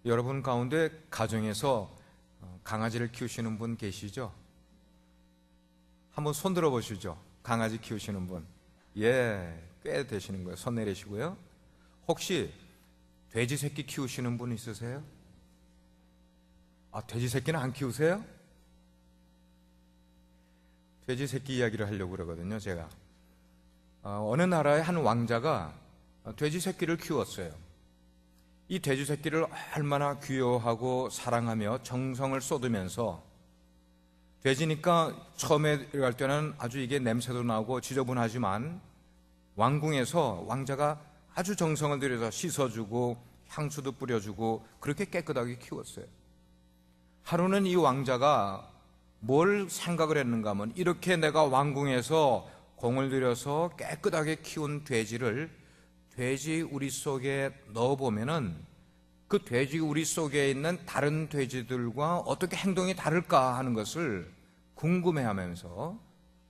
여러분 가운데 가정에서 강아지를 키우시는 분 계시죠? 한번 손 들어보시죠. 강아지 키우시는 분. 예, 꽤 되시는 거예요. 손 내리시고요. 혹시 돼지 새끼 키우시는 분 있으세요? 돼지 새끼는 안 키우세요? 돼지 새끼 이야기를 하려고 그러거든요, 제가. 어느 나라의 한 왕자가 돼지 새끼를 키웠어요. 이 돼지 새끼를 얼마나 귀여워하고 사랑하며 정성을 쏟으면서, 돼지니까 처음에 들어갈 때는 아주 이게 냄새도 나고 지저분하지만 왕궁에서 왕자가 아주 정성을 들여서 씻어주고 향수도 뿌려주고 그렇게 깨끗하게 키웠어요. 하루는 이 왕자가 뭘 생각을 했는가 하면, 이렇게 내가 왕궁에서 공을 들여서 깨끗하게 키운 돼지를 돼지 우리 속에 넣어보면은 그 돼지 우리 속에 있는 다른 돼지들과 어떻게 행동이 다를까 하는 것을 궁금해하면서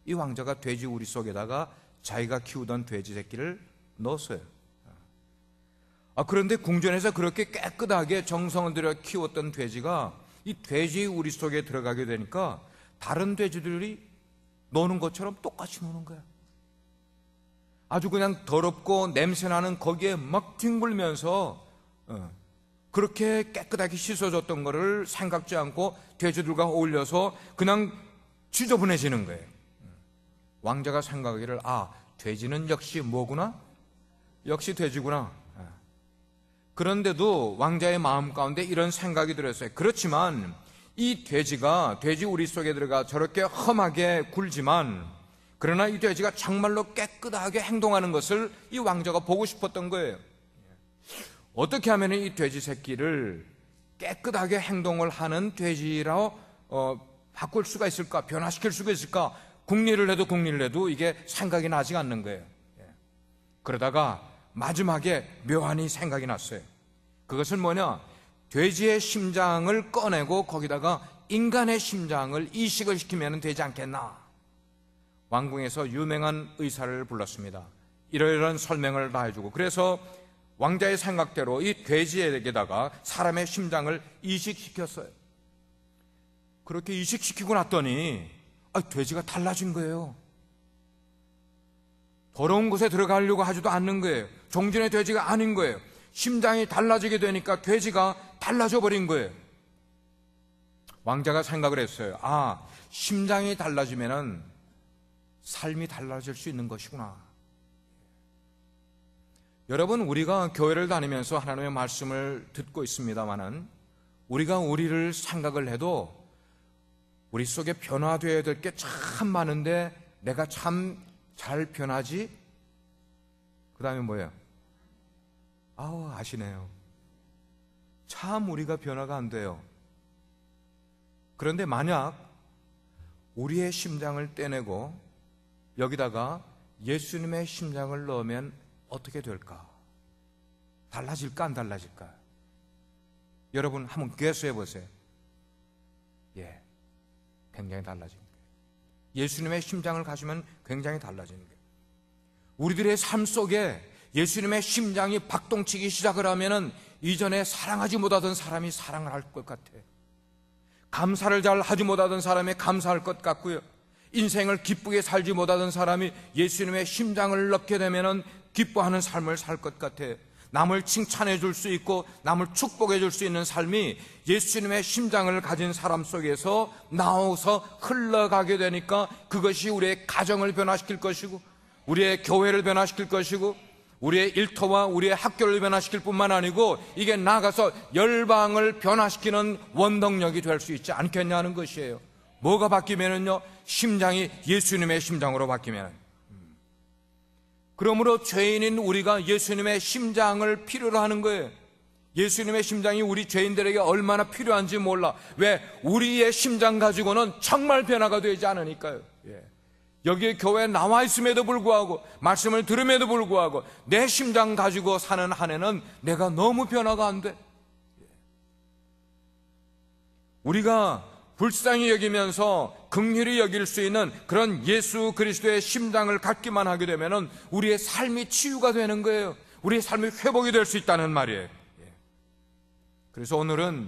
이 왕자가 돼지 우리 속에다가 자기가 키우던 돼지 새끼를 넣었어요. 그런데 궁전에서 그렇게 깨끗하게 정성을 들여 키웠던 돼지가 이 돼지 우리 속에 들어가게 되니까 다른 돼지들이 노는 것처럼 똑같이 노는 거야. 아주 그냥 더럽고 냄새나는 거기에 막 뒹굴면서 그렇게 깨끗하게 씻어줬던 거를 생각지 않고 돼지들과 어울려서 그냥 지저분해지는 거예요. 왕자가 생각하기를, 돼지는 역시 뭐구나? 역시 돼지구나. 그런데도 왕자의 마음 가운데 이런 생각이 들었어요. 그렇지만 이 돼지가 돼지 우리 속에 들어가 저렇게 험하게 굴지만, 그러나 이 돼지가 정말로 깨끗하게 행동하는 것을 이 왕자가 보고 싶었던 거예요. 어떻게 하면 이 돼지 새끼를 깨끗하게 행동을 하는 돼지로 바꿀 수가 있을까? 변화시킬 수가 있을까? 궁리를 해도 이게 생각이 나지 않는 거예요. 그러다가 마지막에 묘안이 생각이 났어요. 그것은 뭐냐? 돼지의 심장을 꺼내고 거기다가 인간의 심장을 이식을 시키면 되지 않겠나? 왕궁에서 유명한 의사를 불렀습니다. 이러이러한 설명을 다 해주고, 그래서 왕자의 생각대로 이 돼지에게다가 사람의 심장을 이식시켰어요. 그렇게 이식시키고 났더니 돼지가 달라진 거예요. 더러운 곳에 들어가려고 하지도 않는 거예요. 종진의 돼지가 아닌 거예요. 심장이 달라지게 되니까 돼지가 달라져 버린 거예요. 왕자가 생각을 했어요. 심장이 달라지면은 삶이 달라질 수 있는 것이구나. 여러분, 우리가 교회를 다니면서 하나님의 말씀을 듣고 있습니다마는 우리가 우리를 생각을 해도 우리 속에 변화되어야 될 게 참 많은데 내가 참 잘 변하지? 그 다음에 뭐예요? 아시네요. 참 우리가 변화가 안 돼요. 그런데 만약 우리의 심장을 떼내고 여기다가 예수님의 심장을 넣으면 어떻게 될까? 달라질까 안 달라질까? 여러분 한번 개수해 보세요. 굉장히 달라집니다. 예수님의 심장을 가지면 굉장히 달라지는 거예요. 우리들의 삶 속에 예수님의 심장이 박동치기 시작을 하면은 이전에 사랑하지 못하던 사람이 사랑을 할 것 같아요. 감사를 잘 하지 못하던 사람이 감사할 것 같고요. 인생을 기쁘게 살지 못하던 사람이 예수님의 심장을 넣게 되면은 기뻐하는 삶을 살 것 같아요. 남을 칭찬해 줄 수 있고 남을 축복해 줄 수 있는 삶이 예수님의 심장을 가진 사람 속에서 나와서 흘러가게 되니까 그것이 우리의 가정을 변화시킬 것이고 우리의 교회를 변화시킬 것이고 우리의 일터와 우리의 학교를 변화시킬 뿐만 아니고 이게 나아가서 열방을 변화시키는 원동력이 될 수 있지 않겠냐는 것이에요. 뭐가 바뀌면은요, 심장이 예수님의 심장으로 바뀌면. 그러므로 죄인인 우리가 예수님의 심장을 필요로 하는 거예요. 예수님의 심장이 우리 죄인들에게 얼마나 필요한지 몰라. 왜? 우리의 심장 가지고는 정말 변화가 되지 않으니까요. 여기 교회에 나와 있음에도 불구하고 말씀을 들음에도 불구하고 내 심장 가지고 사는 한 해는 내가 너무 변화가 안 돼. 우리가 불쌍히 여기면서 긍휼히 여길 수 있는 그런 예수 그리스도의 심장을 갖기만 하게 되면은 우리의 삶이 치유가 되는 거예요. 우리의 삶이 회복이 될 수 있다는 말이에요. 그래서 오늘은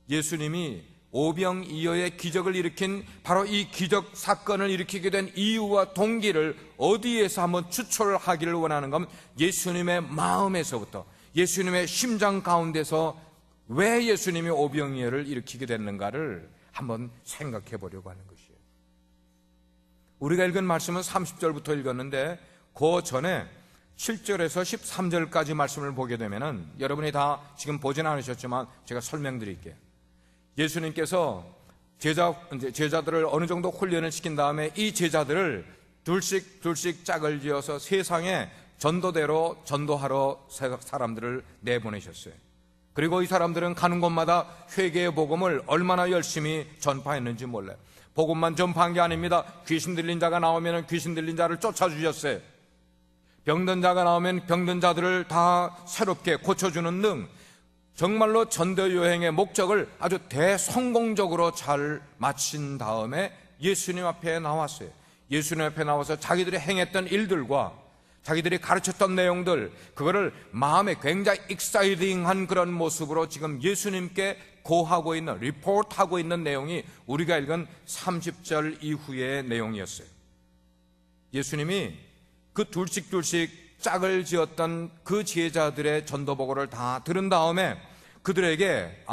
예수님이 오병이어의 기적을 일으킨 바로 이 기적 사건을 일으키게 된 이유와 동기를 어디에서 한번 추출하기를 원하는가 하면 예수님의 마음에서부터, 예수님의 심장 가운데서 왜 예수님이 오병이어를 일으키게 됐는가를 한번 생각해 보려고 하는 것이에요. 우리가 읽은 말씀은 30절부터 읽었는데 그 전에 7절에서 13절까지 말씀을 보게 되면은, 여러분이 다 지금 보진 않으셨지만 제가 설명드릴게요. 예수님께서 제자들을 어느 정도 훈련을 시킨 다음에 이 제자들을 둘씩 짝을 지어서 세상에 전도대로 전도하러 사람들을 내보내셨어요. 그리고 이 사람들은 가는 곳마다 회개의 복음을 얼마나 열심히 전파했는지 몰라요. 복음만 전파한 게 아닙니다. 귀신 들린 자가 나오면 귀신 들린 자를 쫓아주셨어요. 병든 자가 나오면 병든 자들을 다 새롭게 고쳐주는 등 정말로 전도 여행의 목적을 아주 대성공적으로 잘 마친 다음에 예수님 앞에 나왔어요. 예수님 앞에 나와서 자기들이 행했던 일들과 자기들이 가르쳤던 내용들, 그거를 마음에 굉장히 익사이딩한 그런 모습으로 지금 예수님께 고하고 있는, 리포트하고 있는 내용이 우리가 읽은 30절 이후의 내용이었어요. 예수님이 그 둘씩 짝을 지었던 그 제자들의 전도보고를 다 들은 다음에 그들에게,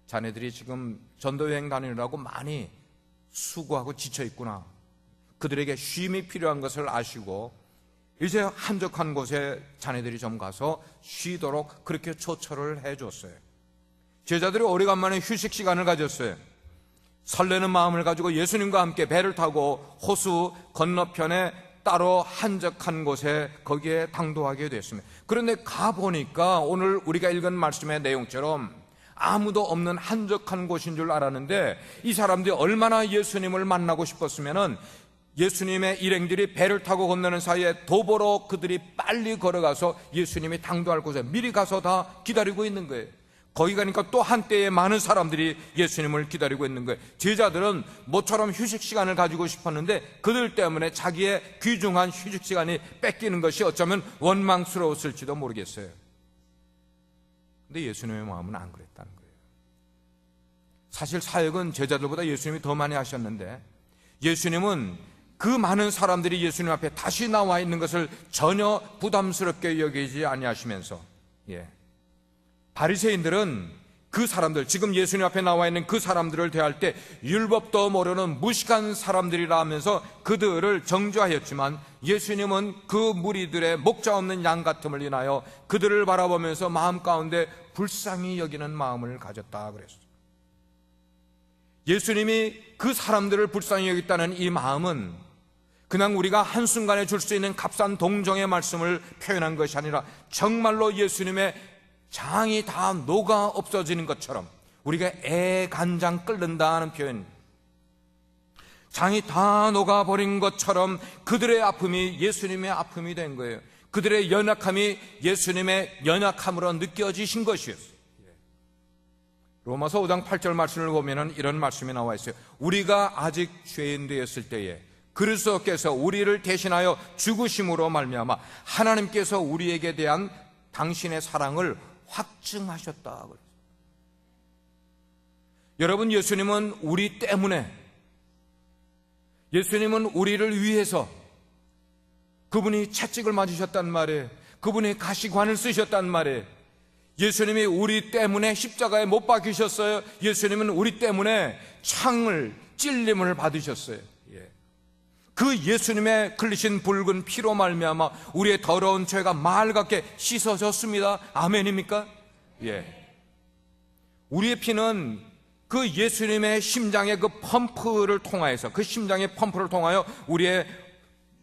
자네들이 지금 전도여행 다니느라고 많이 수고하고 지쳐있구나, 그들에게 쉼이 필요한 것을 아시고 이제 한적한 곳에 자네들이 좀 가서 쉬도록 그렇게 초청을 해줬어요. 제자들이 오래간만에 휴식 시간을 가졌어요. 설레는 마음을 가지고 예수님과 함께 배를 타고 호수 건너편에 따로 한적한 곳에 거기에 당도하게 됐습니다. 그런데 가보니까 오늘 우리가 읽은 말씀의 내용처럼 아무도 없는 한적한 곳인 줄 알았는데, 이 사람들이 얼마나 예수님을 만나고 싶었으면은 예수님의 일행들이 배를 타고 건너는 사이에 도보로 그들이 빨리 걸어가서 예수님이 당도할 곳에 미리 가서 다 기다리고 있는 거예요. 거기 가니까 또 한때에 많은 사람들이 예수님을 기다리고 있는 거예요. 제자들은 모처럼 휴식 시간을 가지고 싶었는데 그들 때문에 자기의 귀중한 휴식 시간이 뺏기는 것이 어쩌면 원망스러웠을지도 모르겠어요. 근데 예수님의 마음은 안 그랬다는 거예요. 사실 사역은 제자들보다 예수님이 더 많이 하셨는데, 예수님은 그 많은 사람들이 예수님 앞에 다시 나와 있는 것을 전혀 부담스럽게 여기지 아니하시면서, 바리새인들은 그 사람들, 지금 예수님 앞에 나와 있는 그 사람들을 대할 때 율법도 모르는 무식한 사람들이라 하면서 그들을 정죄하였지만, 예수님은 그 무리들의 목자 없는 양 같음을 인하여 그들을 바라보면서 마음 가운데 불쌍히 여기는 마음을 가졌다 그랬어요. 예수님이 그 사람들을 불쌍히 여겼다는 이 마음은 그냥 우리가 한순간에 줄 수 있는 값싼 동정의 말씀을 표현한 것이 아니라 정말로 예수님의 장이 다 녹아 없어지는 것처럼, 우리가 애간장 끓는다는 표현, 장이 다 녹아버린 것처럼 그들의 아픔이 예수님의 아픔이 된 거예요. 그들의 연약함이 예수님의 연약함으로 느껴지신 것이었어요. 로마서 5장 8절 말씀을 보면 이런 말씀이 나와 있어요. 우리가 아직 죄인 되었을 때에 그리스도께서 우리를 대신하여 죽으심으로 말미암아 하나님께서 우리에게 대한 당신의 사랑을 확증하셨다. 여러분, 예수님은 우리 때문에, 예수님은 우리를 위해서 그분이 채찍을 맞으셨단 말이에요. 그분이 가시관을 쓰셨단 말이에요. 예수님이 우리 때문에 십자가에 못 박히셨어요. 예수님은 우리 때문에 창을, 찔림을 받으셨어요. 그 예수님의 흘리신 붉은 피로 말미암아 우리의 더러운 죄가 맑게 씻어졌습니다. 아멘입니까? 우리의 피는 그 예수님의 심장의 그 펌프를 통하여서, 그 심장의 펌프를 통하여 우리의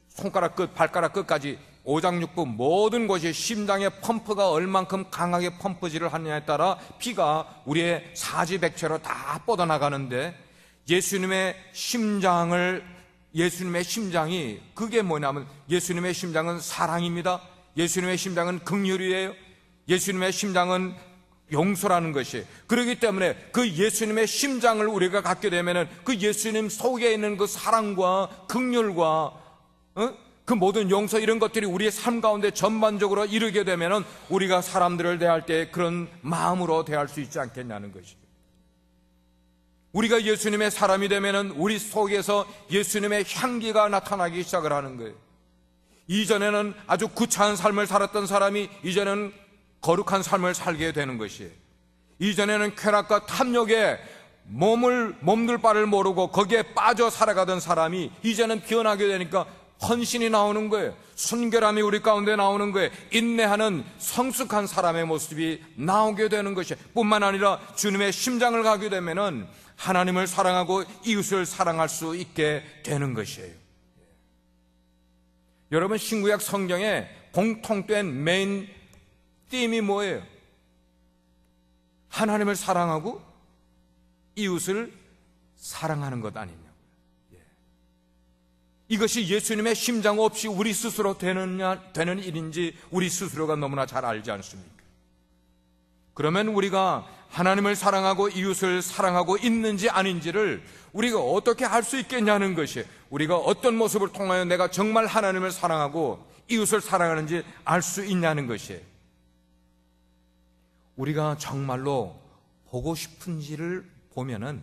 손가락 끝, 발가락 끝까지 오장육부 모든 곳이 심장의 펌프가 얼만큼 강하게 펌프질을 하느냐에 따라 피가 우리의 사지백체로 다 뻗어나가는데, 예수님의 심장이 그게 뭐냐면, 예수님의 심장은 사랑입니다. 예수님의 심장은 긍휼이에요. 예수님의 심장은 용서라는 것이. 그렇기 때문에 그 예수님의 심장을 우리가 갖게 되면은 그 예수님 속에 있는 그 사랑과 긍휼과 그 모든 용서 이런 것들이 우리의 삶 가운데 전반적으로 이르게 되면은 우리가 사람들을 대할 때 그런 마음으로 대할 수 있지 않겠냐는 것이죠. 우리가 예수님의 사람이 되면은 우리 속에서 예수님의 향기가 나타나기 시작을 하는 거예요. 이전에는 아주 구차한 삶을 살았던 사람이 이제는 거룩한 삶을 살게 되는 것이에요. 이전에는 쾌락과 탐욕에 몸둘 바를 모르고 거기에 빠져 살아가던 사람이 이제는 변하게 되니까 헌신이 나오는 거예요. 순결함이 우리 가운데 나오는 거예요. 인내하는 성숙한 사람의 모습이 나오게 되는 것이에요. 뿐만 아니라 주님의 심장을 가게 되면은 하나님을 사랑하고 이웃을 사랑할 수 있게 되는 것이에요. 여러분, 신구약 성경에 공통된 메인 띠임이 뭐예요? 하나님을 사랑하고 이웃을 사랑하는 것 아니냐고요. 이것이 예수님의 심장 없이 우리 스스로 되는 일인지 우리 스스로가 너무나 잘 알지 않습니까? 그러면 우리가 하나님을 사랑하고 이웃을 사랑하고 있는지 아닌지를 우리가 어떻게 할 수 있겠냐는 것이, 우리가 어떤 모습을 통하여 내가 정말 하나님을 사랑하고 이웃을 사랑하는지 알 수 있냐는 것이에요. 우리가 정말로 보고 싶은지를 보면은,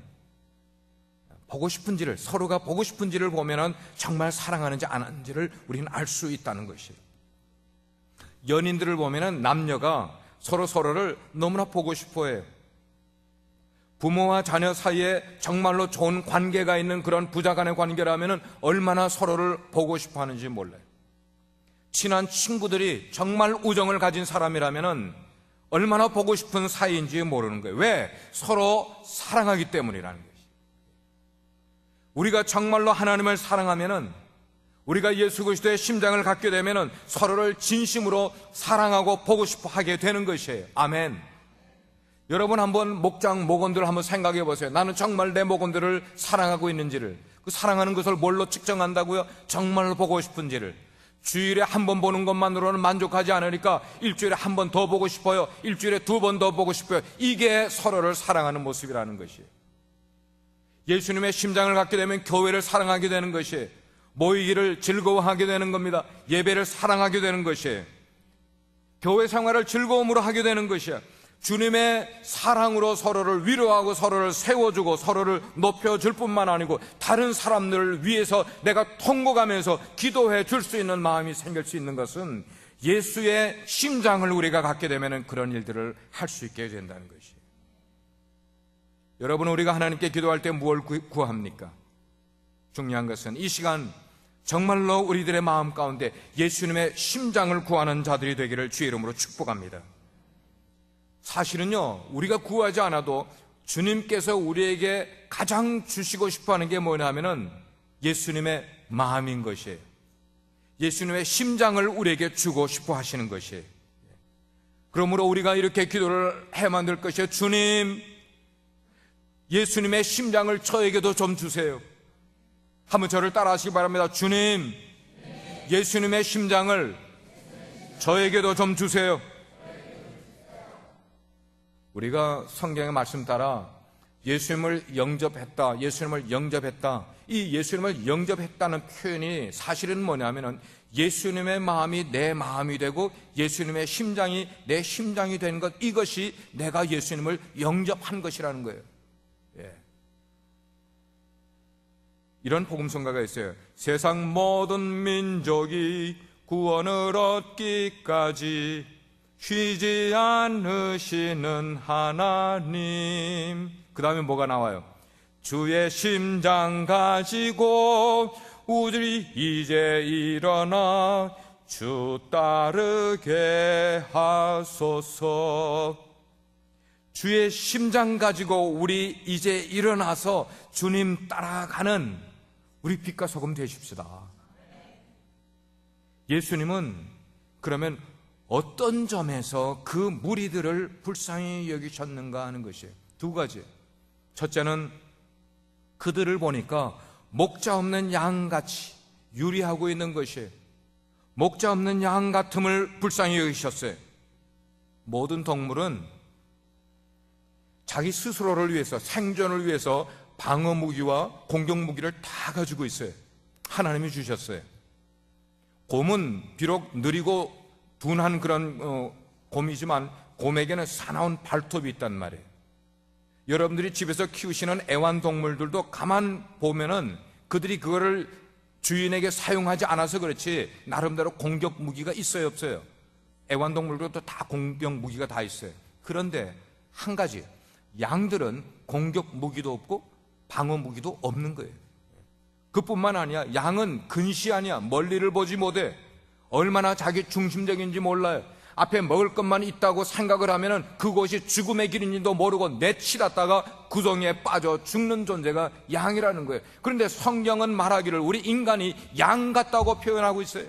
서로가 보고 싶은지를 보면은 정말 사랑하는지 안 하는지를 우리는 알 수 있다는 것이에요. 연인들을 보면은 남녀가 서로를 너무나 보고 싶어 해요. 부모와 자녀 사이에 정말로 좋은 관계가 있는 그런 부자 간의 관계라면 얼마나 서로를 보고 싶어 하는지 몰라요. 친한 친구들이 정말 우정을 가진 사람이라면 얼마나 보고 싶은 사이인지 모르는 거예요. 왜? 서로 사랑하기 때문이라는 거예요. 우리가 정말로 하나님을 사랑하면은, 우리가 예수 그리스도의 심장을 갖게 되면은 서로를 진심으로 사랑하고 보고 싶어 하게 되는 것이에요. 아멘. 여러분, 한번 목원들을 한번 생각해 보세요. 나는 정말 내 목원들을 사랑하고 있는지를, 그 사랑하는 것을 뭘로 측정한다고요? 정말 보고 싶은지를. 주일에 한 번 보는 것만으로는 만족하지 않으니까 일주일에 한 번 더 보고 싶어요. 일주일에 2번 더 보고 싶어요. 이게 서로를 사랑하는 모습이라는 것이에요. 예수님의 심장을 갖게 되면 교회를 사랑하게 되는 것이에요. 모이기를 즐거워하게 되는 겁니다. 예배를 사랑하게 되는 것이에요. 교회 생활을 즐거움으로 하게 되는 것이에요. 주님의 사랑으로 서로를 위로하고 서로를 세워주고 서로를 높여줄 뿐만 아니고 다른 사람들을 위해서 내가 통곡하면서 기도해 줄 수 있는 마음이 생길 수 있는 것은 예수의 심장을 우리가 갖게 되면 그런 일들을 할 수 있게 된다는 것이에요. 여러분, 우리가 하나님께 기도할 때 무엇을 구합니까? 중요한 것은 이 시간 정말로 우리들의 마음 가운데 예수님의 심장을 구하는 자들이 되기를 주의 이름으로 축복합니다. 사실은요, 우리가 구하지 않아도 주님께서 우리에게 가장 주시고 싶어하는 게 뭐냐면은 예수님의 마음인 것이에요. 예수님의 심장을 우리에게 주고 싶어 하시는 것이에요. 그러므로 우리가 이렇게 기도를 해만 될 것이에요. 주님, 예수님의 심장을 저에게도 좀 주세요. 한번 저를 따라 하시기 바랍니다. 주님, 예수님의 심장을 저에게도 좀 주세요. 우리가 성경의 말씀 따라 예수님을 영접했다, 이 예수님을 영접했다는 표현이 사실은 뭐냐면은 예수님의 마음이 내 마음이 되고 예수님의 심장이 내 심장이 된 것, 이것이 내가 예수님을 영접한 것이라는 거예요. 이런 복음성가가 있어요. 세상 모든 민족이 구원을 얻기까지 쉬지 않으시는 하나님. 그 다음에 뭐가 나와요? 주의 심장 가지고 우리 이제 일어나 주 따르게 하소서. 주의 심장 가지고 우리 이제 일어나서 주님 따라가는 우리 빛과 소금 되십시다. 예수님은 그러면 어떤 점에서 그 무리들을 불쌍히 여기셨는가 하는 것이에요. 두 가지. 첫째는 그들을 보니까 목자 없는 양같이 유리하고 있는 것이에요. 목자 없는 양 같음을 불쌍히 여기셨어요. 모든 동물은 자기 스스로를 위해서, 생존을 위해서 방어 무기와 공격 무기를 다 가지고 있어요. 하나님이 주셨어요. 곰은 비록 느리고 둔한 그런 곰이지만 곰에게는 사나운 발톱이 있단 말이에요. 여러분들이 집에서 키우시는 애완동물들도 가만 보면은 그들이 그거를 주인에게 사용하지 않아서 그렇지 나름대로 공격 무기가 있어요, 없어요? 애완동물들도 다 공격 무기가 다 있어요. 그런데 한 가지, 양들은 공격 무기도 없고 방어 무기도 없는 거예요. 그뿐만 아니야, 양은 근시 아니야. 멀리를 보지 못해. 얼마나 자기 중심적인지 몰라요. 앞에 먹을 것만 있다고 생각을 하면은 그곳이 죽음의 길인지도 모르고 내치닫다가 구덩이에 빠져 죽는 존재가 양이라는 거예요. 그런데 성경은 말하기를 우리 인간이 양 같다고 표현하고 있어요.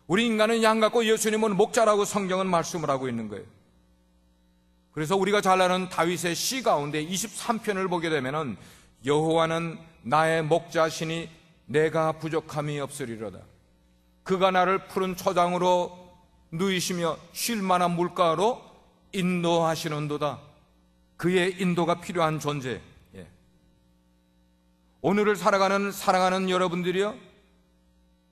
우리 인간은 양 같고 예수님은 목자라고 성경은 말씀을 하고 있는 거예요. 그래서 우리가 잘 아는 다윗의 시 가운데 23편을 보게 되면은 여호와는 나의 목자시니 내가 부족함이 없으리로다. 그가 나를 푸른 초장으로 누이시며 쉴 만한 물가로 인도하시는도다. 그의 인도가 필요한 존재. 오늘을 살아가는 여러분들이요,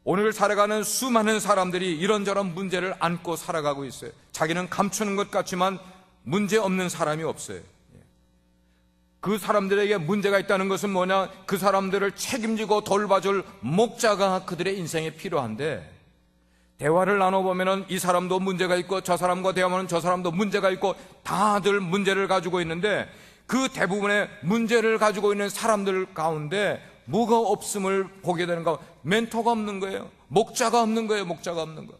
오늘을 살아가는 수많은 사람들이 이런저런 문제를 안고 살아가고 있어요. 자기는 감추는 것 같지만 문제 없는 사람이 없어요. 그 사람들에게 문제가 있다는 것은 뭐냐? 그 사람들을 책임지고 돌봐줄 목자가 그들의 인생에 필요한데, 대화를 나눠보면 이 사람도 문제가 있고 저 사람과 대화하면 저 사람도 문제가 있고 다들 문제를 가지고 있는데, 그 대부분의 문제를 가지고 있는 사람들 가운데 뭐가 없음을 보게 되는가? 멘토가 없는 거예요. 목자가 없는 거예요. 목자가 없는 거.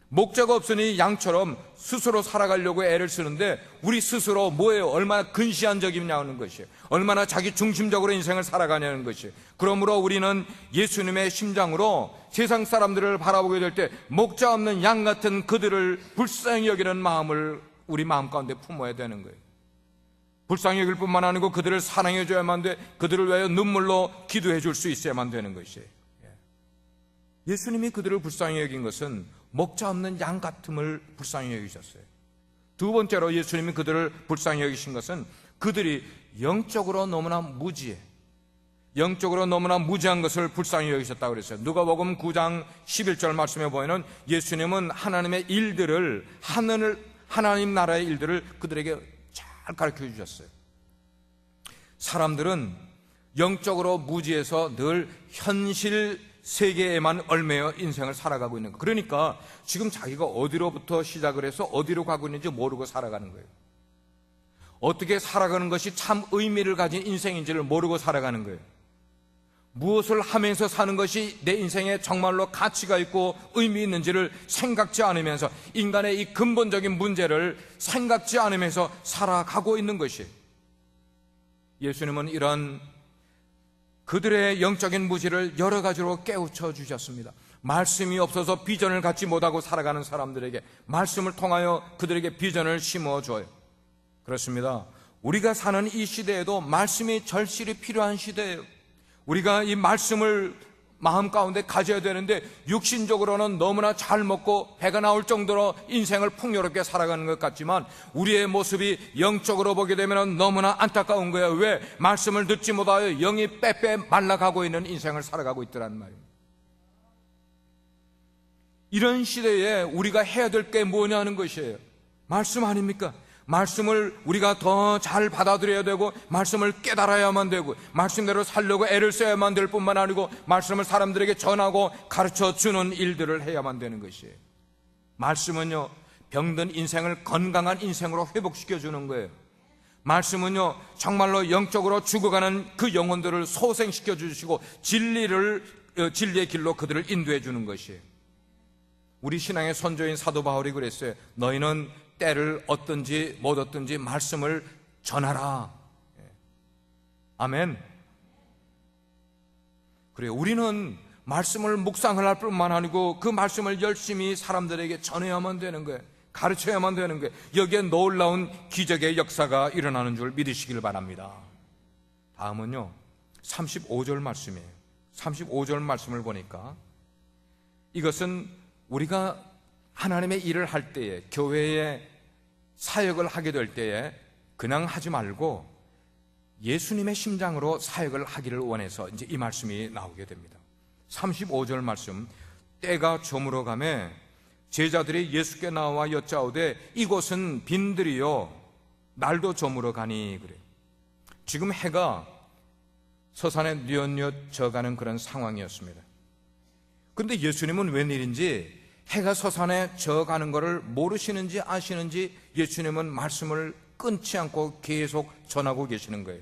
목자가 없으니 양처럼 스스로 살아가려고 애를 쓰는데, 우리 스스로 뭐예요? 얼마나 근시안적이냐는 것이에요. 얼마나 자기 중심적으로 인생을 살아가냐는 것이에요. 그러므로 우리는 예수님의 심장으로 세상 사람들을 바라보게 될 때 목자 없는 양 같은 그들을 불쌍히 여기는 마음을 우리 마음 가운데 품어야 되는 거예요. 불쌍히 여길 뿐만 아니고 그들을 사랑해 줘야만 돼. 그들을 위하여 눈물로 기도해 줄 수 있어야만 되는 것이에요. 예수님이 그들을 불쌍히 여긴 것은 목자 없는 양 같음을 불쌍히 여기셨어요. 두 번째로 예수님이 그들을 불쌍히 여기신 것은 그들이 영적으로 너무나 무지해, 영적으로 너무나 무지한 것을 불쌍히 여기셨다고 그랬어요. 누가복음 9장 11절 말씀에 보면은 예수님은 하나님의 일들을, 하나님 나라의 일들을 그들에게 잘 가르쳐 주셨어요. 사람들은 영적으로 무지해서 늘 현실 세계에만 얽매여 인생을 살아가고 있는 거예요. 그러니까 지금 자기가 어디로부터 시작을 해서 어디로 가고 있는지 모르고 살아가는 거예요. 어떻게 살아가는 것이 참 의미를 가진 인생인지를 모르고 살아가는 거예요. 무엇을 하면서 사는 것이 내 인생에 정말로 가치가 있고 의미 있는지를 생각지 않으면서, 인간의 이 근본적인 문제를 생각지 않으면서 살아가고 있는 것이에요. 예수님은 이런 그들의 영적인 무지를 여러 가지로 깨우쳐 주셨습니다. 말씀이 없어서 비전을 갖지 못하고 살아가는 사람들에게 말씀을 통하여 그들에게 비전을 심어줘요. 그렇습니다. 우리가 사는 이 시대에도 말씀이 절실히 필요한 시대예요. 우리가 이 말씀을 마음 가운데 가져야 되는데, 육신적으로는 너무나 잘 먹고 배가 나올 정도로 인생을 풍요롭게 살아가는 것 같지만 우리의 모습이 영적으로 보게 되면 너무나 안타까운 거예요. 왜? 말씀을 듣지 못하여 영이 빼빼 말라가고 있는 인생을 살아가고 있더란 말입니다. 이런 시대에 우리가 해야 될 게 뭐냐는 것이에요. 말씀 아닙니까? 말씀을 우리가 더 잘 받아들여야 되고, 말씀을 깨달아야만 되고, 말씀대로 살려고 애를 써야만 될 뿐만 아니고, 말씀을 사람들에게 전하고 가르쳐 주는 일들을 해야만 되는 것이에요. 말씀은요, 병든 인생을 건강한 인생으로 회복시켜 주는 거예요. 말씀은요, 정말로 영적으로 죽어가는 그 영혼들을 소생시켜 주시고 진리의 길로 그들을 인도해 주는 것이에요. 우리 신앙의 선조인 사도 바울이 그랬어요. 너희는 때를 얻든지 못 얻든지 말씀을 전하라. 아멘. 그래요. 우리는 말씀을 묵상을 할 뿐만 아니고 그 말씀을 열심히 사람들에게 전해야만 되는 거예요. 가르쳐야만 되는 거예요. 여기에 놀라운 기적의 역사가 일어나는 줄 믿으시길 바랍니다. 다음은요, 35절 말씀이에요. 35절 말씀을 보니까 이것은 우리가 하나님의 일을 할 때에, 교회에 사역을 하게 될 때에 그냥 하지 말고 예수님의 심장으로 사역을 하기를 원해서 이제 이 말씀이 나오게 됩니다. 35절 말씀, 때가 저물어 가매 제자들이 예수께 나와 여짜오되 이곳은 빈들이요 날도 저물어 가니 그래. 지금 해가 서산에 뉘엿뉘엿 져가는 그런 상황이었습니다. 그런데 예수님은 웬일인지 해가 서산에 져가는 것을 모르시는지 아시는지 예수님은 말씀을 끊지 않고 계속 전하고 계시는 거예요.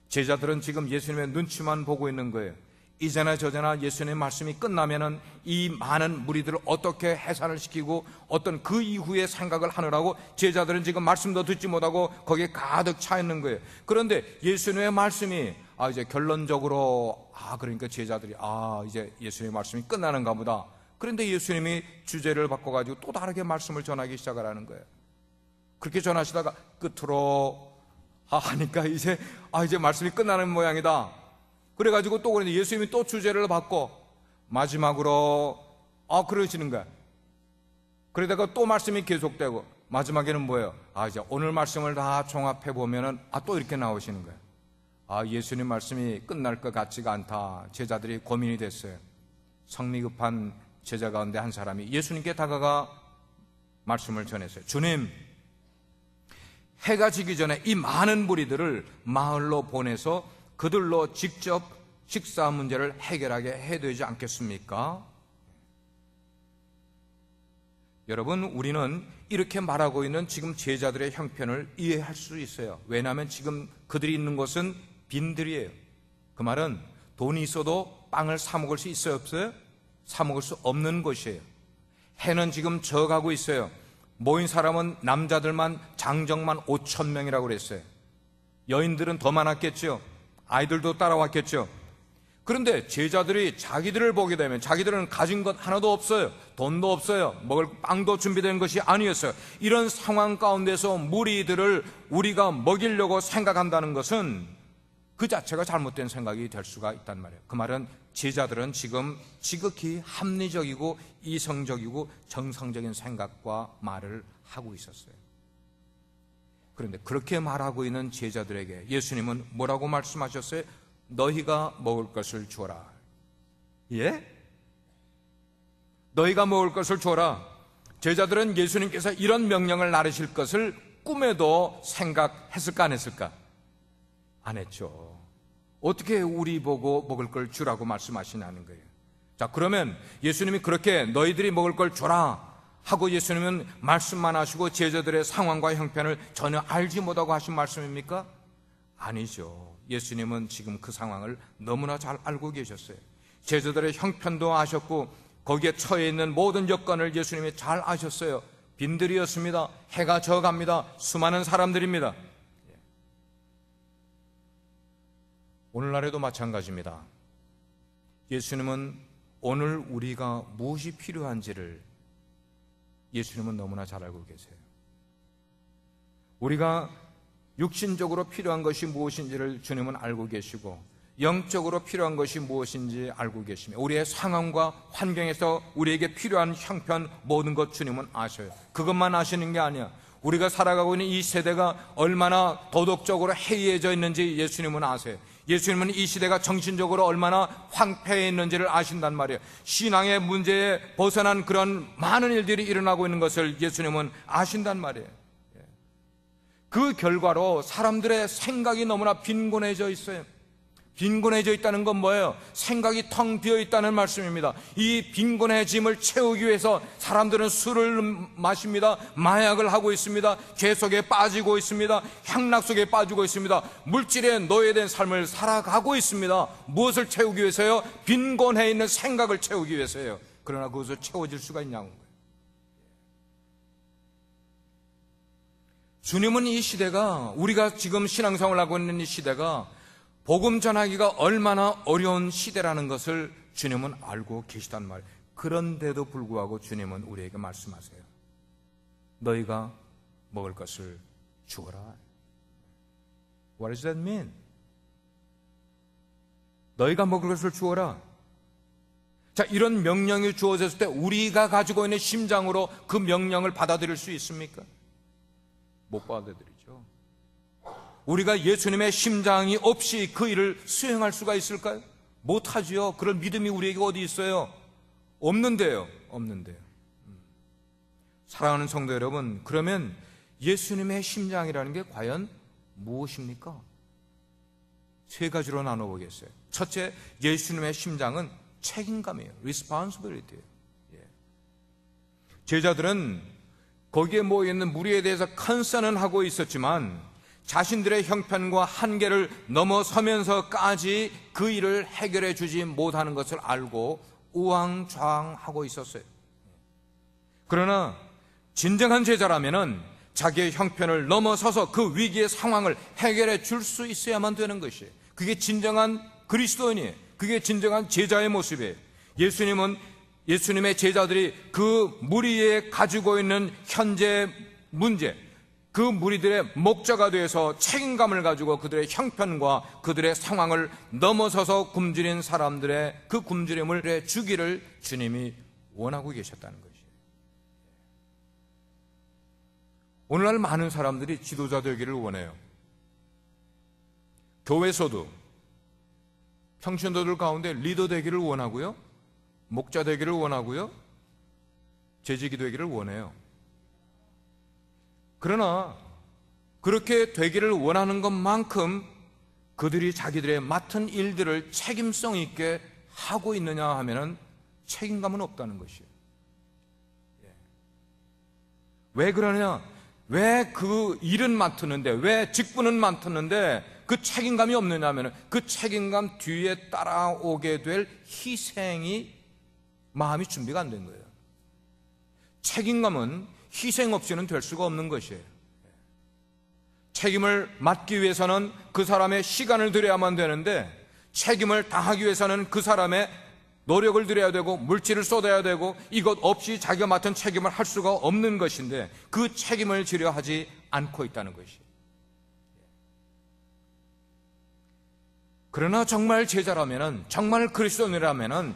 제자들은 지금 예수님의 눈치만 보고 있는 거예요. 이제나 저제나 예수님의 말씀이 끝나면은 이 많은 무리들을 어떻게 해산을 시키고 어떤 그 이후의 생각을 하느라고 제자들은 지금 말씀도 듣지 못하고 거기에 가득 차 있는 거예요. 그런데 예수님의 말씀이 이제 결론적으로 그러니까 제자들이 이제 예수님의 말씀이 끝나는가 보다. 그런데 예수님이 주제를 바꿔가지고 또 다르게 말씀을 전하기 시작을 하는 거예요. 그렇게 전하시다가 끝으로 하니까 이제 말씀이 끝나는 모양이다. 그래가지고 또 그런데 예수님이 또 주제를 바꿔 마지막으로 그러시는 거야. 그러다가 또 말씀이 계속되고 마지막에는 뭐예요? 이제 오늘 말씀을 다 종합해 보면은 또 이렇게 나오시는 거야. 예수님 말씀이 끝날 것 같지가 않다. 제자들이 고민이 됐어요. 성미 급한 제자 가운데 한 사람이 예수님께 다가가 말씀을 전했어요. 주님, 해가 지기 전에 이 많은 무리들을 마을로 보내서 그들로 직접 식사 문제를 해결하게 해야 되지 않겠습니까? 여러분, 우리는 이렇게 말하고 있는 지금 제자들의 형편을 이해할 수 있어요. 왜냐하면 지금 그들이 있는 곳은 빈들이에요. 그 말은 돈이 있어도 빵을 사 먹을 수 있어요, 없어요? 사 먹을 수 없는 곳이에요. 해는 지금 져가고 있어요. 모인 사람은 남자들만 장정만 5,000명이라고 그랬어요. 여인들은 더 많았겠죠. 아이들도 따라왔겠죠. 그런데 제자들이 자기들을 보게 되면 자기들은 가진 것 하나도 없어요. 돈도 없어요. 먹을 빵도 준비된 것이 아니었어요. 이런 상황 가운데서 무리들을 우리가 먹이려고 생각한다는 것은 그 자체가 잘못된 생각이 될 수가 있단 말이에요. 그 말은 제자들은 지금 지극히 합리적이고 이성적이고 정상적인 생각과 말을 하고 있었어요. 그런데 그렇게 말하고 있는 제자들에게 예수님은 뭐라고 말씀하셨어요? 너희가 먹을 것을 주어라. 예? 너희가 먹을 것을 주어라. 제자들은 예수님께서 이런 명령을 나르실 것을 꿈에도 생각했을까 안 했을까? 안 했죠. 어떻게 우리 보고 먹을 걸 주라고 말씀하시냐는 거예요. 자, 그러면 예수님이 그렇게 너희들이 먹을 걸 줘라 하고 예수님은 말씀만 하시고 제자들의 상황과 형편을 전혀 알지 못하고 하신 말씀입니까? 아니죠. 예수님은 지금 그 상황을 너무나 잘 알고 계셨어요. 제자들의 형편도 아셨고 거기에 처해 있는 모든 여건을 예수님이 잘 아셨어요. 빈들이었습니다. 해가 져갑니다. 수많은 사람들입니다. 오늘날에도 마찬가지입니다. 예수님은 오늘 우리가 무엇이 필요한지를 예수님은 너무나 잘 알고 계세요. 우리가 육신적으로 필요한 것이 무엇인지를 주님은 알고 계시고 영적으로 필요한 것이 무엇인지 알고 계시며 우리의 상황과 환경에서 우리에게 필요한 형편 모든 것 주님은 아셔요. 그것만 아시는 게 아니야. 우리가 살아가고 있는 이 세대가 얼마나 도덕적으로 해이해져 있는지 예수님은 아세요. 예수님은 이 시대가 정신적으로 얼마나 황폐해 있는지를 아신단 말이에요. 신앙의 문제에 벗어난 그런 많은 일들이 일어나고 있는 것을 예수님은 아신단 말이에요. 그 결과로 사람들의 생각이 너무나 빈곤해져 있어요. 빈곤해져 있다는 건 뭐예요? 생각이 텅 비어 있다는 말씀입니다. 이 빈곤해짐을 채우기 위해서 사람들은 술을 마십니다. 마약을 하고 있습니다. 죄 속에 빠지고 있습니다. 향락 속에 빠지고 있습니다. 물질에 노예된 삶을 살아가고 있습니다. 무엇을 채우기 위해서요? 빈곤해 있는 생각을 채우기 위해서요. 그러나 그것을 채워질 수가 있냐는 거예요. 주님은 이 시대가, 우리가 지금 신앙생활을 하고 있는 이 시대가 복음 전하기가 얼마나 어려운 시대라는 것을 주님은 알고 계시단 말이에요. 그런데도 불구하고 주님은 우리에게 말씀하세요. 너희가 먹을 것을 주어라. What does that mean? 너희가 먹을 것을 주어라. 자, 이런 명령이 주어졌을 때 우리가 가지고 있는 심장으로 그 명령을 받아들일 수 있습니까? 못 받아들이죠. 우리가 예수님의 심장이 없이 그 일을 수행할 수가 있을까요? 못하지요. 그런 믿음이 우리에게 어디 있어요? 없는데요. 사랑하는 성도 여러분, 그러면 예수님의 심장이라는 게 과연 무엇입니까? 세 가지로 나눠보겠어요. 첫째, 예수님의 심장은 책임감이에요. responsibility예요. 제자들은 거기에 모여있는 무리에 대해서 컨선은 하고 있었지만 자신들의 형편과 한계를 넘어서면서까지 그 일을 해결해 주지 못하는 것을 알고 우왕좌왕하고 있었어요. 그러나 진정한 제자라면은 자기의 형편을 넘어서서 그 위기의 상황을 해결해 줄 수 있어야만 되는 것이에요. 그게 진정한 그리스도인이에요. 그게 진정한 제자의 모습이에요. 예수님의 제자들이 그 무리에 가지고 있는 현재 문제, 그 무리들의 목자가 되어서 책임감을 가지고 그들의 형편과 그들의 상황을 넘어서서 굶주린 사람들의 그 굶주림을 주기를 주님이 원하고 계셨다는 것이에요. 오늘날 많은 사람들이 지도자 되기를 원해요. 교회에서도 평신도들 가운데 리더 되기를 원하고요, 목자 되기를 원하고요, 재직이 되기를 원해요. 그러나 그렇게 되기를 원하는 것만큼 그들이 자기들의 맡은 일들을 책임성 있게 하고 있느냐 하면은 책임감은 없다는 것이에요. 왜 그러냐? 왜 그 일은 맡았는데, 왜 직분은 맡았는데 그 책임감이 없느냐 하면은 그 책임감 뒤에 따라오게 될 희생이 마음이 준비가 안 된 거예요. 책임감은 희생 없이는 될 수가 없는 것이에요. 책임을 맡기 위해서는 그 사람의 시간을 들여야만 되는데, 책임을 다하기 위해서는 그 사람의 노력을 들여야 되고 물질을 쏟아야 되고, 이것 없이 자기가 맡은 책임을 할 수가 없는 것인데 그 책임을 지려 하지 않고 있다는 것이에요. 그러나 정말 제자라면은, 정말 그리스도인이라면은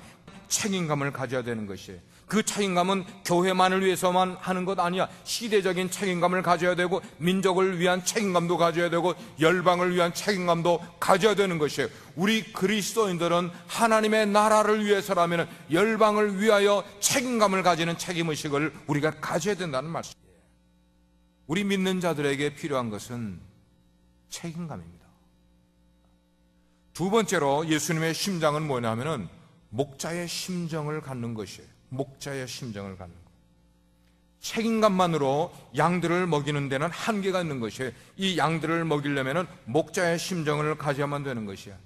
책임감을 가져야 되는 것이에요. 그 책임감은 교회만을 위해서만 하는 것 아니야. 시대적인 책임감을 가져야 되고, 민족을 위한 책임감도 가져야 되고, 열방을 위한 책임감도 가져야 되는 것이에요. 우리 그리스도인들은 하나님의 나라를 위해서라면 열방을 위하여 책임감을 가지는 책임의식을 우리가 가져야 된다는 말씀이에요. 우리 믿는 자들에게 필요한 것은 책임감입니다. 두 번째로 예수님의 심장은 뭐냐면은 목자의 심정을 갖는 것이에요. 목자의 심정을 갖는 것. 책임감만으로 양들을 먹이는 데는 한계가 있는 것이에요. 이 양들을 먹이려면 목자의 심정을 가져야만 되는 것이야.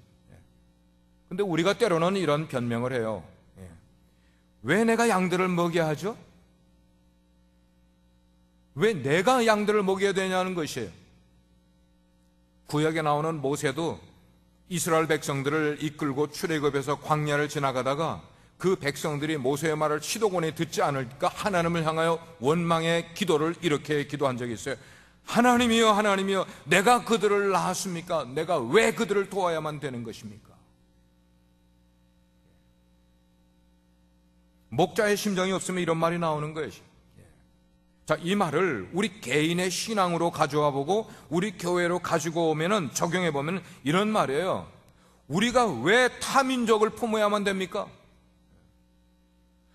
근데 우리가 때로는 이런 변명을 해요. 왜 내가 양들을 먹여야 하죠? 왜 내가 양들을 먹여야 되냐는 것이에요. 구약에 나오는 모세도 이스라엘 백성들을 이끌고 출애굽에서 광야를 지나가다가 그 백성들이 모세의 말을 시도곤에 듣지 않으니까 하나님을 향하여 원망의 기도를 이렇게 기도한 적이 있어요. 하나님이여, 하나님이여, 내가 그들을 낳았습니까? 내가 왜 그들을 도와야만 되는 것입니까? 목자의 심정이 없으면 이런 말이 나오는 거예요. 자, 이 말을 우리 개인의 신앙으로 가져와 보고 우리 교회로 가지고 오면은, 적용해 보면 이런 말이에요. 우리가 왜 타민족을 품어야만 됩니까?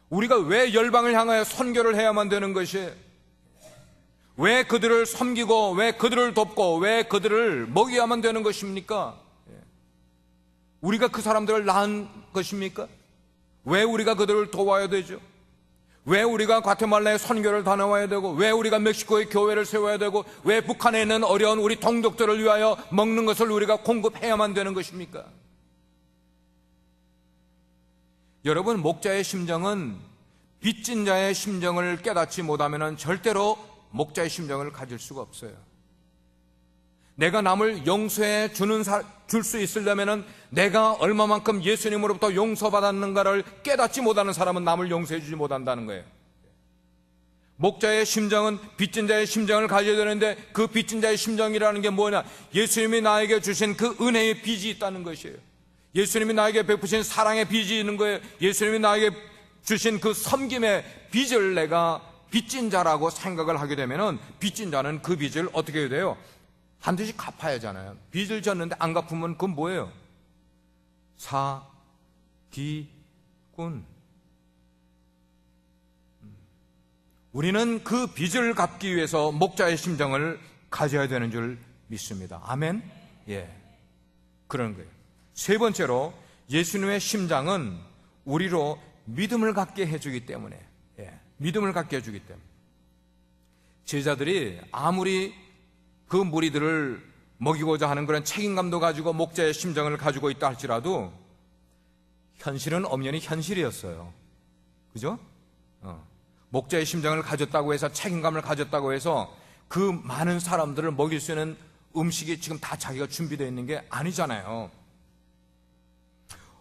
우리가 왜 열방을 향하여 선교를 해야만 되는 것이에요? 왜 그들을 섬기고, 왜 그들을 돕고, 왜 그들을 먹여야만 되는 것입니까? 우리가 그 사람들을 낳은 것입니까? 왜 우리가 그들을 도와야 되죠? 왜 우리가 과테말라에 선교를 다녀와야 되고, 왜 우리가 멕시코에 교회를 세워야 되고, 왜 북한에 있는 어려운 우리 동족들을 위하여 먹는 것을 우리가 공급해야만 되는 것입니까? 여러분, 목자의 심정은 빚진 자의 심정을 깨닫지 못하면 절대로 목자의 심정을 가질 수가 없어요. 내가 남을 용서해 줄 수 있으려면 내가 얼마만큼 예수님으로부터 용서받았는가를 깨닫지 못하는 사람은 남을 용서해 주지 못한다는 거예요. 목자의 심정은 빚진 자의 심정을 가져야 되는데, 그 빚진 자의 심정이라는 게 뭐냐? 예수님이 나에게 주신 그 은혜의 빚이 있다는 것이에요. 예수님이 나에게 베푸신 사랑의 빚이 있는 거예요. 예수님이 나에게 주신 그 섬김의 빚을 내가 빚진 자라고 생각을 하게 되면은, 빚진 자는 그 빚을 어떻게 해야 돼요? 반드시 갚아야 하잖아요. 빚을 졌는데 안 갚으면 그건 뭐예요? 사기꾼. 우리는 그 빚을 갚기 위해서 목자의 심정을 가져야 되는 줄 믿습니다. 아멘? 예. 그런 거예요. 세 번째로 예수님의 심장은 우리로 믿음을 갖게 해주기 때문에, 믿음을 갖게 해주기 때문에. 제자들이 아무리 그 무리들을 먹이고자 하는 그런 책임감도 가지고 목자의 심정을 가지고 있다 할지라도 현실은 엄연히 현실이었어요. 그죠? 목자의 심정을 가졌다고 해서, 책임감을 가졌다고 해서 그 많은 사람들을 먹일 수 있는 음식이 지금 다 자기가 준비되어 있는 게 아니잖아요.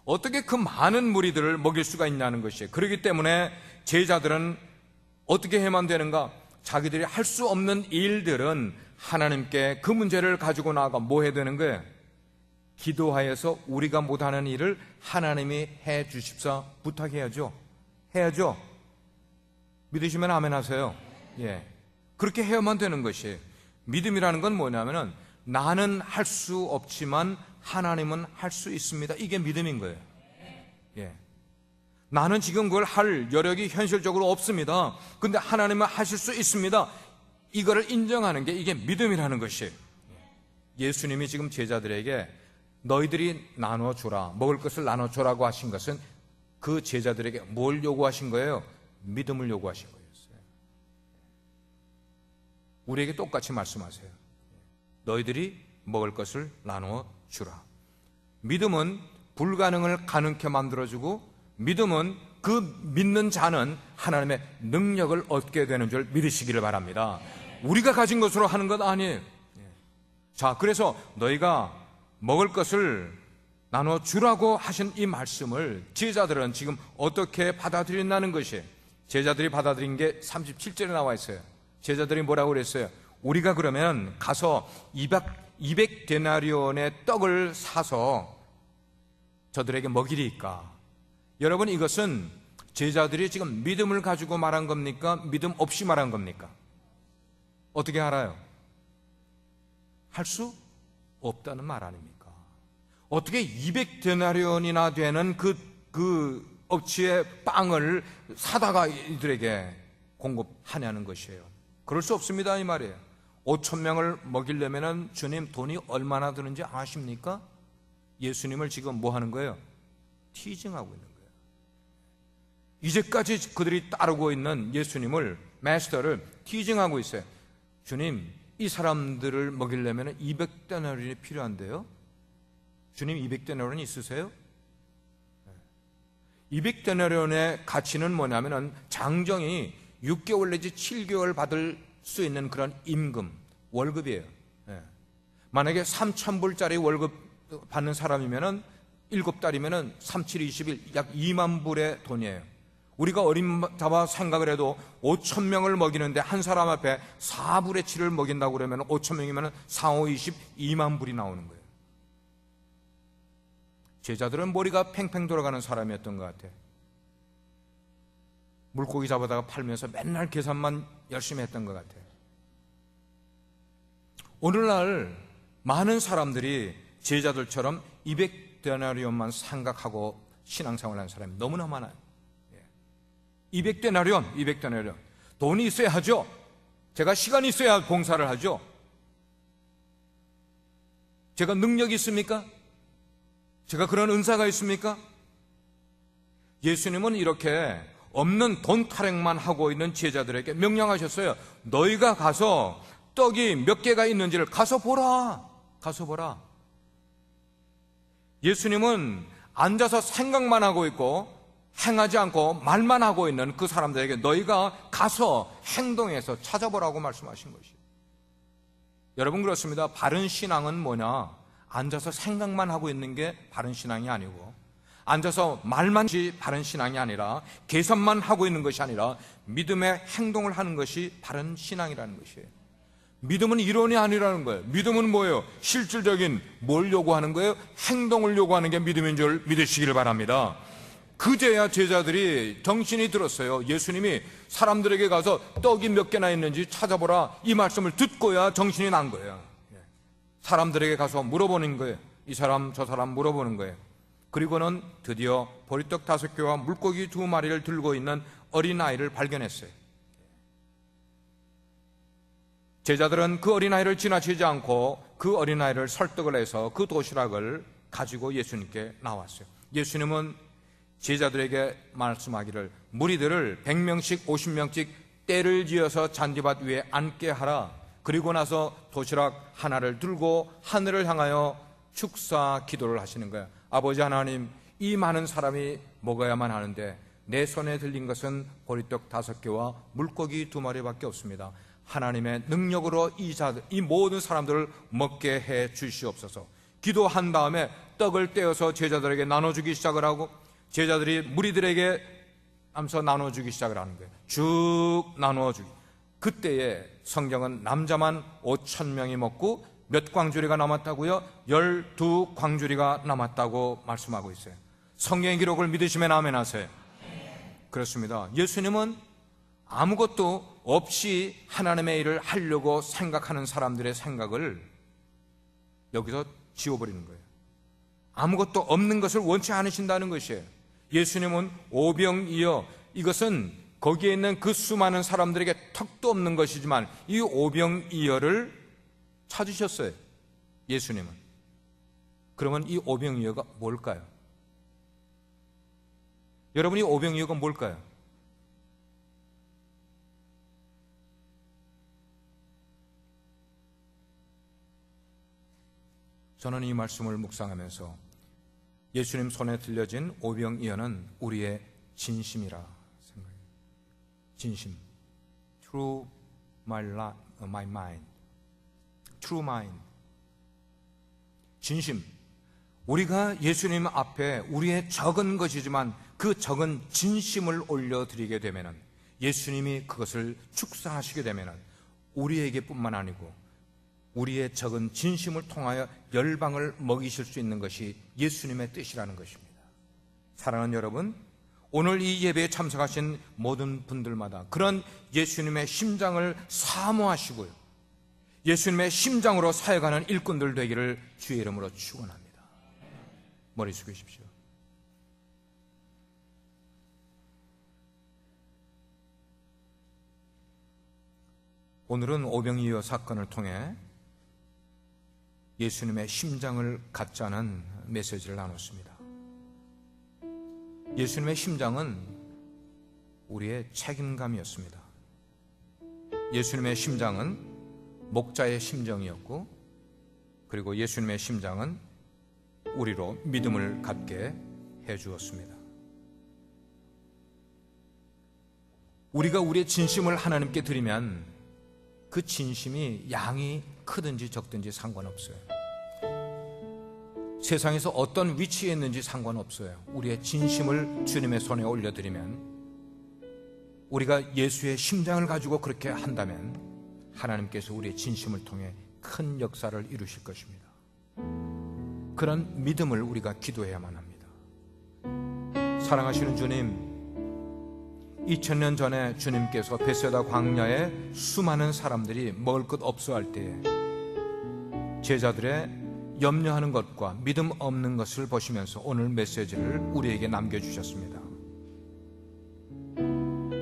어떻게 그 많은 무리들을 먹일 수가 있냐는 것이에요. 그렇기 때문에 제자들은 어떻게 해야만 되는가? 자기들이 할 수 없는 일들은 하나님께 그 문제를 가지고 나아가 뭐 해야 되는 거예요? 기도하여서 우리가 못하는 일을 하나님이 해 주십사 부탁해야죠. 해야죠. 믿으시면 아멘 하세요. 예. 그렇게 해야만 되는 것이에요. 믿음이라는 건 뭐냐면은 나는 할 수 없지만 하나님은 할 수 있습니다. 이게 믿음인 거예요. 예. 나는 지금 그걸 할 여력이 현실적으로 없습니다. 근데 하나님은 하실 수 있습니다. 이거를 인정하는 게 이게 믿음이라는 것이에요. 예수님이 지금 제자들에게 너희들이 나눠주라, 먹을 것을 나눠주라고 하신 것은 그 제자들에게 뭘 요구하신 거예요? 믿음을 요구하신 거였어요. 우리에게 똑같이 말씀하세요. 너희들이 먹을 것을 나누어 주라. 믿음은 불가능을 가능케 만들어주고, 믿음은 그 믿는 자는 하나님의 능력을 얻게 되는 줄 믿으시기를 바랍니다. 우리가 가진 것으로 하는 것 아니에요. 자, 그래서 너희가 먹을 것을 나눠 주라고 하신 이 말씀을 제자들은 지금 어떻게 받아들인다는 것이에요. 제자들이 받아들인 게 37절에 나와 있어요. 제자들이 뭐라고 그랬어요? 우리가 그러면 가서 200데나리온의 떡을 사서 저들에게 먹이리까? 여러분, 이것은 제자들이 지금 믿음을 가지고 말한 겁니까? 믿음 없이 말한 겁니까? 어떻게 알아요? 할 수 없다는 말 아닙니까? 어떻게 200데나리온이나 되는 그 업치의 빵을 사다가 이들에게 공급하냐는 것이에요. 그럴 수 없습니다, 이 말이에요. 5,000명을 먹이려면 주님 돈이 얼마나 드는지 아십니까? 예수님을 지금 뭐 하는 거예요? 티징하고 있는 거예요. 이제까지 그들이 따르고 있는 예수님을, 마스터를 티징하고 있어요. 주님, 이 사람들을 먹이려면 200데나리온이 필요한데요? 주님, 200데나리온 있으세요? 200데나리온의 가치는 뭐냐면은 장정이 6개월 내지 7개월 받을 수 있는 그런 임금, 월급이에요. 만약에 3,000불짜리 월급 받는 사람이면은 7달이면은 3, 7, 21, 약 2만 불의 돈이에요. 우리가 어림잡아 생각을 해도 5,000명을 먹이는데 한 사람 앞에 4불의 7을 먹인다고 그러면 5,000명이면 4, 5, 20, 2만 불이 나오는 거예요. 제자들은 머리가 팽팽 돌아가는 사람이었던 것 같아요. 물고기 잡아다가 팔면서 맨날 계산만 열심히 했던 것 같아요. 오늘날 많은 사람들이 제자들처럼 200데나리온만 생각하고 신앙생활을 하는 사람이 너무나 많아요. 200데나리온. 돈이 있어야 하죠. 제가 시간이 있어야 봉사를 하죠. 제가 능력이 있습니까? 제가 그런 은사가 있습니까? 예수님은 이렇게 없는 돈 타령만 하고 있는 제자들에게 명령하셨어요. 너희가 가서 떡이 몇 개가 있는지를 가서 보라. 가서 보라. 예수님은 앉아서 생각만 하고 있고 행하지 않고 말만 하고 있는 그 사람들에게 너희가 가서 행동해서 찾아보라고 말씀하신 것이에요. 여러분, 그렇습니다. 바른 신앙은 뭐냐? 앉아서 생각만 하고 있는 게 바른 신앙이 아니고, 앉아서 말만 하지 바른 신앙이 아니라, 계산만 하고 있는 것이 아니라 믿음의 행동을 하는 것이 바른 신앙이라는 것이에요. 믿음은 이론이 아니라는 거예요. 믿음은 뭐예요? 실질적인 뭘 요구하는 거예요? 행동을 요구하는 게 믿음인 줄 믿으시기를 바랍니다. 그제야 제자들이 정신이 들었어요. 예수님이 사람들에게 가서 떡이 몇 개나 있는지 찾아보라, 이 말씀을 듣고야 정신이 난 거예요. 사람들에게 가서 물어보는 거예요. 이 사람 저 사람 물어보는 거예요. 그리고는 드디어 보리떡 5개와 물고기 2마리를 들고 있는 어린아이를 발견했어요. 제자들은 그 어린아이를 지나치지 않고 그 어린아이를 설득을 해서 그 도시락을 가지고 예수님께 나왔어요. 예수님은 제자들에게 말씀하기를 무리들을 100명씩 50명씩 때를 지어서 잔디밭 위에 앉게 하라. 그리고 나서 도시락 하나를 들고 하늘을 향하여 축사 기도를 하시는 거예요. 아버지 하나님, 이 많은 사람이 먹어야만 하는데 내 손에 들린 것은 보리떡 5개와 물고기 2마리밖에 없습니다. 하나님의 능력으로 이 모든 사람들을 먹게 해 주시옵소서. 기도한 다음에 떡을 떼어서 제자들에게 나눠주기 시작을 하고 제자들이 무리들에게 하면서 나눠주기 시작을 하는 거예요. 쭉 나눠주기. 그때에 성경은 남자만 5,000명이 먹고 몇 광주리가 남았다고요? 12광주리가 남았다고 말씀하고 있어요. 성경의 기록을 믿으시면 아멘 하세요. 그렇습니다. 예수님은 아무것도 없이 하나님의 일을 하려고 생각하는 사람들의 생각을 여기서 지워버리는 거예요. 아무것도 없는 것을 원치 않으신다는 것이에요. 예수님은 오병이어, 이것은 거기에 있는 그 수많은 사람들에게 턱도 없는 것이지만 이 오병이어를 찾으셨어요. 예수님은. 그러면 이 오병이어가 뭘까요? 여러분이 오병이어가 뭘까요? 저는 이 말씀을 묵상하면서 예수님 손에 들려진 오병이어는 우리의 진심이라 생각해요. 진심. True my mind. True mind. 진심. 우리가 예수님 앞에 우리의 적은 것이지만 그 적은 진심을 올려드리게 되면 예수님이 그것을 축사하시게 되면 우리에게 뿐만 아니고 우리의 적은 진심을 통하여 열방을 먹이실 수 있는 것이 예수님의 뜻이라는 것입니다. 사랑하는 여러분, 오늘 이 예배에 참석하신 모든 분들마다 그런 예수님의 심장을 사모하시고요, 예수님의 심장으로 사역하는 일꾼들 되기를 주의 이름으로 축원합니다. 머리 숙이십시오. 오늘은 오병이어 사건을 통해 예수님의 심장을 갖자는 메시지를 나눴습니다. 예수님의 심장은 우리의 책임감이었습니다. 예수님의 심장은 목자의 심정이었고, 그리고 예수님의 심장은 우리로 믿음을 갖게 해주었습니다. 우리가 우리의 진심을 하나님께 드리면 그 진심이 양이 크든지 적든지 상관없어요. 세상에서 어떤 위치에 있는지 상관없어요. 우리의 진심을 주님의 손에 올려드리면, 우리가 예수의 심장을 가지고 그렇게 한다면 하나님께서 우리의 진심을 통해 큰 역사를 이루실 것입니다. 그런 믿음을 우리가 기도해야만 합니다. 사랑하시는 주님, 2000년 전에 주님께서 베세다 광야에 수많은 사람들이 먹을 것 없어 할 때에 제자들의 염려하는 것과 믿음 없는 것을 보시면서 오늘 메시지를 우리에게 남겨주셨습니다.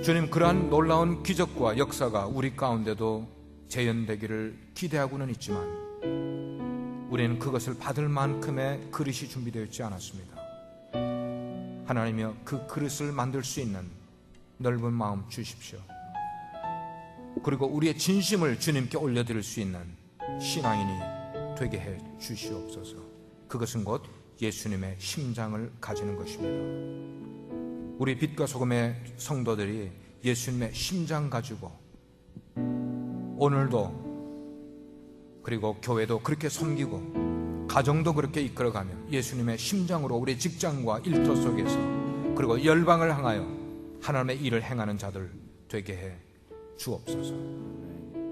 주님, 그러한 놀라운 기적과 역사가 우리 가운데도 재현되기를 기대하고는 있지만 우리는 그것을 받을 만큼의 그릇이 준비되어 있지 않았습니다. 하나님이여, 그 그릇을 만들 수 있는 넓은 마음 주십시오. 그리고 우리의 진심을 주님께 올려드릴 수 있는 신앙인이 되게 해 주시옵소서. 그것은 곧 예수님의 심장을 가지는 것입니다. 우리 빛과 소금의 성도들이 예수님의 심장 가지고 오늘도, 그리고 교회도 그렇게 섬기고 가정도 그렇게 이끌어가며 예수님의 심장으로 우리 직장과 일터 속에서, 그리고 열방을 향하여 하나님의 일을 행하는 자들 되게 해 주옵소서.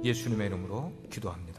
예수님의 이름으로 기도합니다.